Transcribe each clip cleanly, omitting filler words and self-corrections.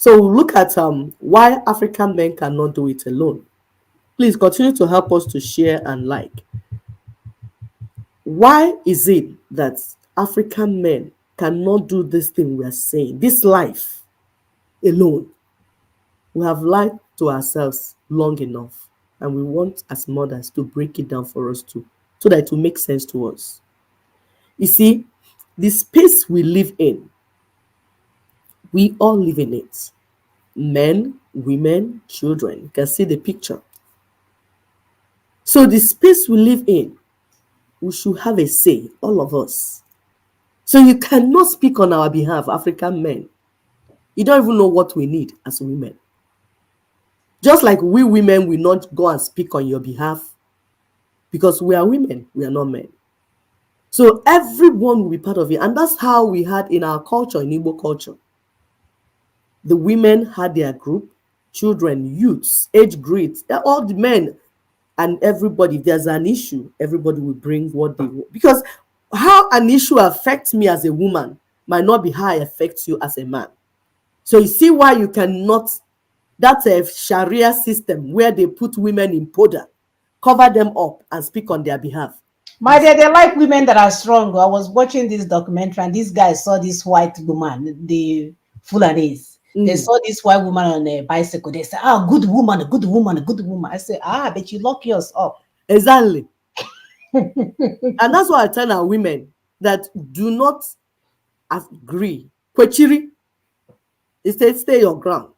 So look at why African men cannot do it alone. Please continue to help us to share and like. Why is it that African men cannot do this thing we are saying, this life alone? We have lied to ourselves long enough, and we want as mothers to break it down for us too, so that it will make sense to us. You see, the space we live in, we all live in it. Men, women, children. You can see the picture. So the space we live in, we should have a say, all of us. So you cannot speak on our behalf, African men. You don't even know what we need as women. Just like we women will not go and speak on your behalf, because we are women, we are not men. So everyone will be part of it. And that's how we had in our culture, in Igbo culture. The women had their group, children, youths, age grades, all the men and everybody. If there's an issue, everybody will bring what they want. Because how an issue affects me as a woman might not be how it affects you as a man. So you see why you cannot, that's a Sharia system where they put women in powder, cover them up and speak on their behalf. My dear, they like women that are strong. I was watching this documentary and this guy saw this white woman, the Fulanese. They saw this white woman on a bicycle. They said, "Ah, good woman, a good woman, a good woman." I said, "Ah, but you lock yours up." Exactly. And that's why I tell our women that do not agree. Kwechiri, it says stay your ground.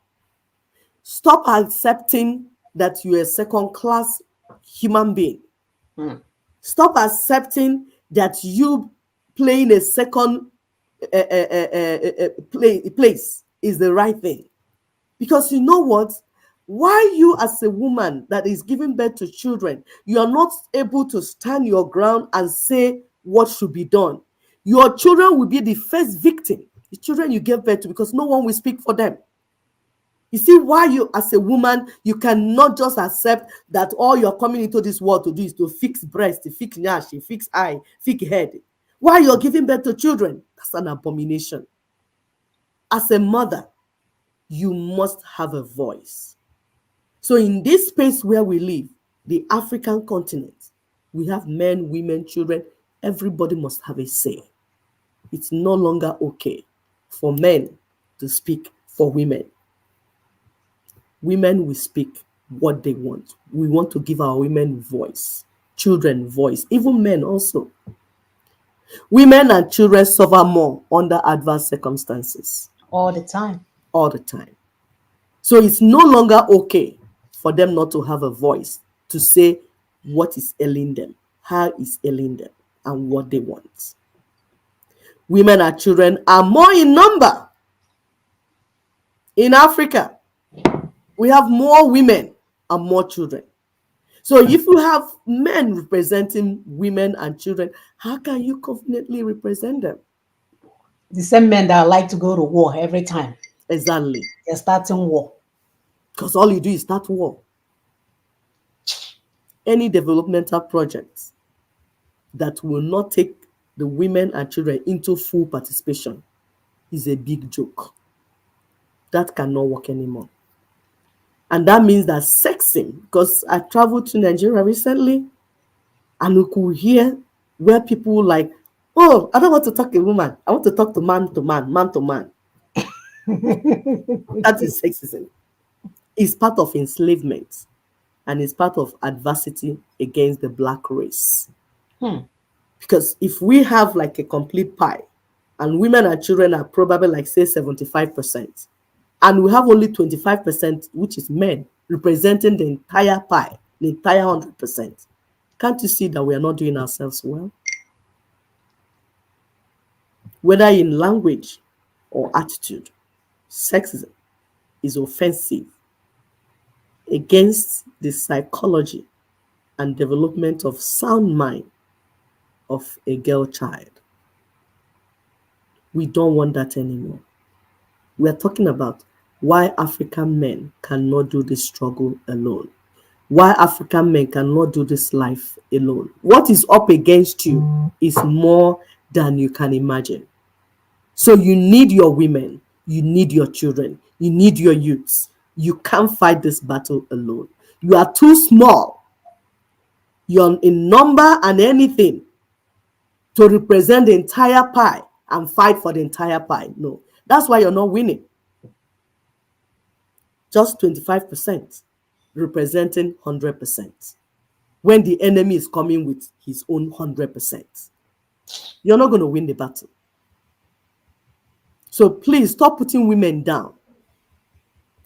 Stop accepting that you're a second-class human being. Stop accepting that you playing a second place is the right thing. Because you know what? Why you as a woman that is giving birth to children, you are not able to stand your ground and say what should be done. Your children will be the first victim, the children you gave birth to, because no one will speak for them. You see why you as a woman, you cannot just accept that all you're coming into this world to do is to fix breast, to fix nyash, fix eye, fix head. Why you're giving birth to children? That's an abomination. As a mother, you must have a voice. So in this space where we live, the African continent, we have men, women, children, everybody must have a say. It's no longer okay for men to speak for women. Women will speak what they want. We want to give our women voice, children voice, even men also. Women and children suffer more under adverse circumstances. All the time. All the time. So it's no longer okay for them not to have a voice to say what is ailing them, how is ailing them, and what they want. Women and children are more in number. In Africa, we have more women and more children. So if you have men representing women and children, how can you confidently represent them? The same men that like to go to war every time. Exactly. They're starting war. Because all you do is start war. Any developmental project that will not take the women and children into full participation is a big joke. That cannot work anymore. And that means that sexing, because I traveled to Nigeria recently, and we could hear where people like, oh, I don't want to talk to a woman. I want to talk to man to man, man to man. That is sexism. It's part of enslavement, and it's part of adversity against the black race. Because if we have like a complete pie, and women and children are probably like, say, 75%, and we have only 25%, which is men, representing the entire pie, the entire 100%. Can't you see that we are not doing ourselves well? Whether in language or attitude, sexism is offensive against the psychology and development of sound mind of a girl child. We don't want that anymore. We are talking about why African men cannot do this struggle alone. Why African men cannot do this life alone. What is up against you is more than you can imagine. So you need your women, you need your children, You need your youths. You can't fight this battle alone. You are too small. You're in number and anything to represent the entire pie and fight for the entire pie. No, that's why you're not winning. Just 25% representing 100%. When the enemy is coming with his own 100%, you're not going to win the battle. So please stop putting women down.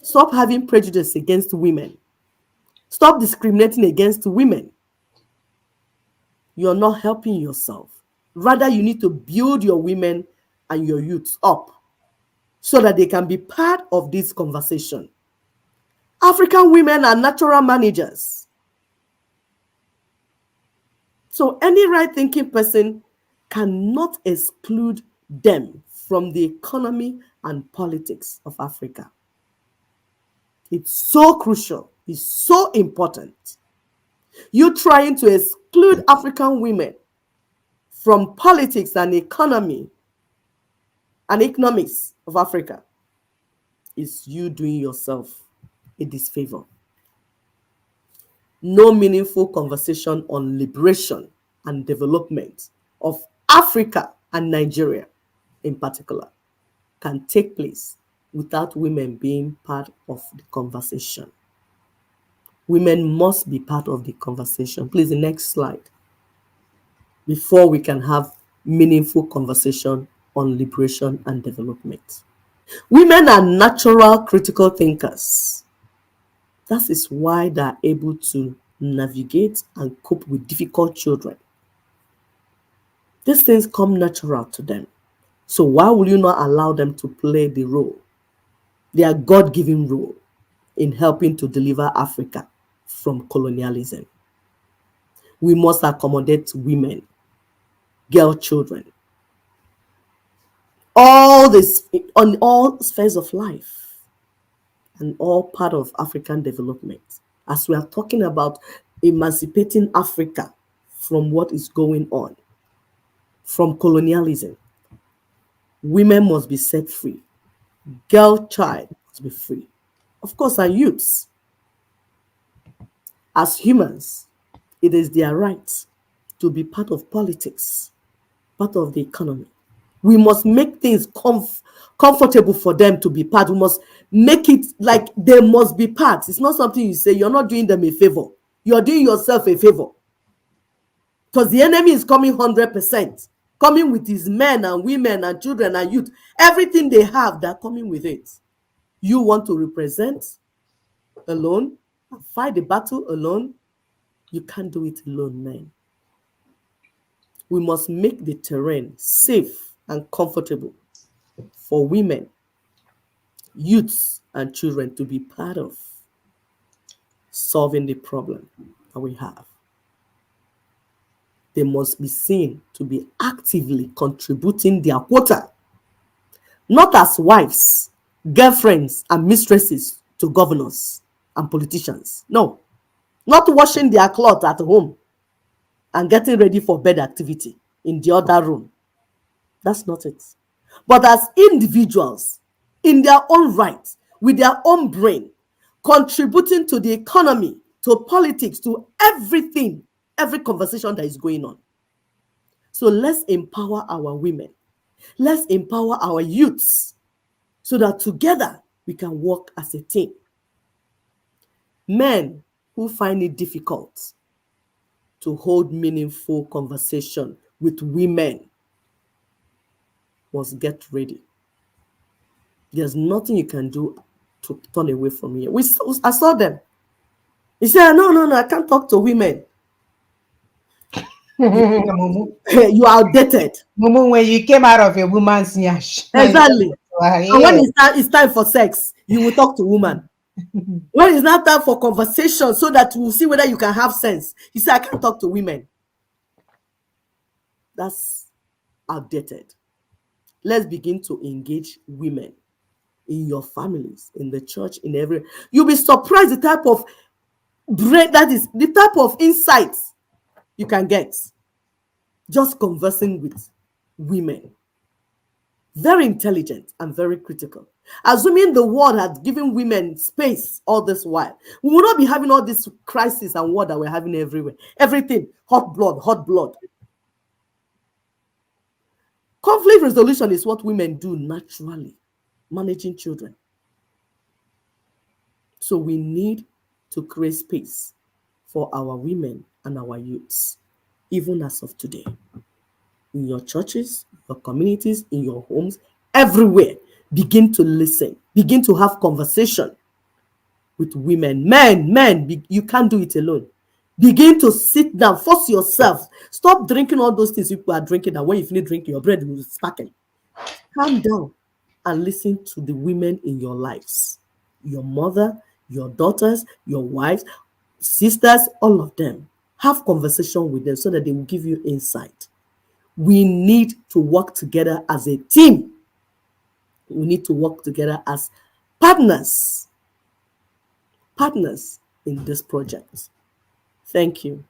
Stop having prejudice against women. Stop discriminating against women. You're not helping yourself. Rather, you need to build your women and your youths up so that they can be part of this conversation. African women are natural managers. So any right-thinking person cannot exclude them from the economy and politics of Africa. It's so crucial. It's so important. You trying to exclude African women from politics and economy and economics of Africa is you doing yourself a disfavor. No meaningful conversation on liberation and development of Africa and Nigeria in particular can take place without women being part of the conversation. Women must be part of the conversation. Please, the next slide. Before we can have meaningful conversation on liberation and development. Women are natural critical thinkers. That is why they are able to navigate and cope with difficult children. These things come natural to them. So why will you not allow them to play the role, their God-given role, in helping to deliver Africa from colonialism? We must accommodate women, girl children, all this on all spheres of life and all part of African development. As we are talking about emancipating Africa from what is going on, from colonialism, women must be set free. Girl child must be free. Of course, our youths. As humans, it is their right to be part of politics, part of the economy. We must make things comfortable for them to be part. We must make it like they must be part. It's not something you say. You're not doing them a favor. You're doing yourself a favor. Because the enemy is coming 100%. Coming with his men and women and children and youth. Everything they have, they're coming with it. You want to represent alone and fight the battle alone? You can't do it alone, men. We must make the terrain safe and comfortable for women, youths, and children to be part of solving the problem that we have. They must be seen to be actively contributing their quota, not as wives, girlfriends, and mistresses to governors and politicians. No, not washing their clothes at home and getting ready for bed activity in the other room. That's not it. But as individuals, in their own right, with their own brain, contributing to the economy, to politics, to everything, every conversation that is going on. So let's empower our women. Let's empower our youths so that together we can work as a team. Men who find it difficult to hold meaningful conversation with women must get ready. There's nothing you can do to turn away from here. I saw them. He said, no, I can't talk to women. You are outdated. Mumu, when you came out of a woman's nyash. Exactly. And when it's time for sex, you will talk to woman. When it's not time for conversation so that we'll see whether you can have sense, he said, I can't talk to women. That's outdated. Let's begin to engage women in your families, in the church, in every. You'll be surprised the type of brain, that is the type of insights you can get just conversing with women. Very intelligent and very critical. Assuming the world had given women space all this while, we will not be having all this crisis and war that we're having everywhere. Everything, hot blood, hot blood. Conflict resolution is what women do naturally, managing children. So we need to create space for our women and our youths, even as of today. In your churches, your communities, in your homes, everywhere, begin to listen, begin to have conversation with women. Men, you can't do it alone. Begin to sit down, force yourself. Stop drinking all those things people are drinking, and when you finish drinking, your bread will be sparkling. Calm down and listen to the women in your lives. Your mother, your daughters, your wives, sisters, all of them. Have conversation with them so that they will give you insight. We need to work together as a team. We need to work together as partners in this project. Thank you.